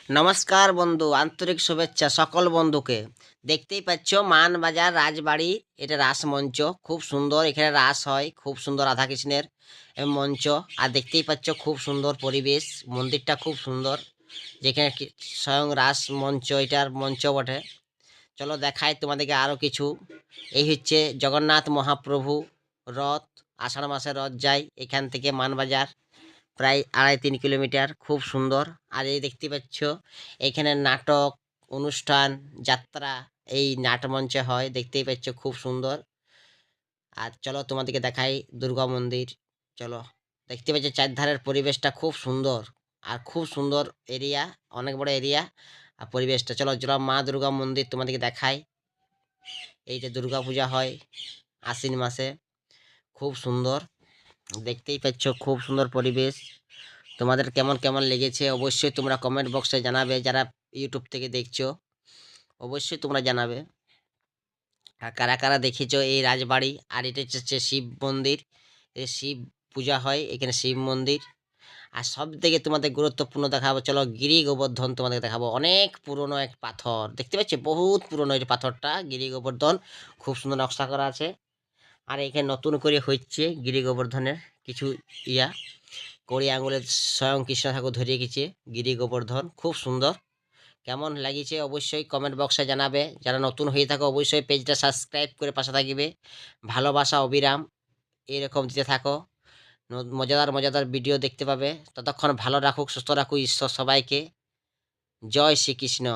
নমস্কার বন্ধু, আন্তরিক শুভেচ্ছা সকল বন্ধুকে। দেখতেই পাচ্ছ মানবাজার রাজবাড়ি, এটা রাসমঞ্চ। খুব সুন্দর, এখানে রাস হয়, খুব সুন্দর রাধাকৃষ্ণের মঞ্চ। আর দেখতেই পাচ্ছ খুব সুন্দর পরিবেশ, মন্দিরটা খুব সুন্দর, যেখানে স্বয়ং রাস মঞ্চ, এটার মঞ্চ বটে। চলো দেখাই তোমাদেরকে আরও কিছু। এই হচ্ছে জগন্নাথ মহাপ্রভু রথ, আষাঢ় মাসে রথ যায় এখান থেকে মানবাজার, প্রায় 2.5-3 কিলোমিটার। খুব সুন্দর। আর এই দেখতে পাচ্ছ এখানে নাটক, অনুষ্ঠান, যাত্রা এই নাটমঞ্চে হয়, দেখতেই পাচ্ছ খুব সুন্দর। আর চলো তোমাদেরকে দেখাই দুর্গা মন্দির। চলো, দেখতে পাচ্ছ চারধারের পরিবেশটা খুব সুন্দর, আর খুব সুন্দর এরিয়া, অনেক বড় এরিয়া আর পরিবেশটা। চলো চলো মা দুর্গা মন্দির তোমাদেরকে দেখাই। এই যে দুর্গা পূজা হয় আশ্বিন মাসে, খুব সুন্দর। দেখতেই পাচ্ছ খুব সুন্দর পরিবেশ। তোমাদের কেমন কেমন লেগেছে অবশ্যই তোমরা কমেন্ট বক্সে জানাবে, যারা ইউটিউব থেকে দেখছো অবশ্যই তোমরা জানাবে। আর কারা কারা দেখেছো এই রাজবাড়ি। আর এটা হচ্ছে শিব মন্দির, এ শিব পূজা হয় এখানে, শিব মন্দির। আর সব থেকে তোমাদের গুরুত্বপূর্ণ দেখাবো, চলো গিরি গোবর্ধন তোমাদের দেখাবো। অনেক পুরনো এক পাথর, দেখতে পাচ্ছি বহুত পুরনো এই পাথরটা, গিরি গোবর্ধন। খুব সুন্দর নকশা করা আছে। আর এখানে নতুন করে হচ্ছে গিরি গোবর্ধনের কিছু ইয়া, কড়ি আঙুলে স্বয়ং কৃষ্ণ ঠাকুর ধরিয়ে গেছে গিরি গোবর্ধন, খুব সুন্দর। কেমন লাগিয়েছে অবশ্যই কমেন্ট বক্সে জানাবে। যারা নতুন হয়ে থাকো অবশ্যই পেজটা সাবস্ক্রাইব করে পাশে থাকবে। ভালোবাসা অবিরাম এরকম দিতে থাকো, মজাদার মজাদার ভিডিও দেখতে পাবে। ততক্ষণ ভালো রাখুক, সুস্থ রাখুক ঈশ্বর সবাইকে। জয় শ্রীকৃষ্ণ।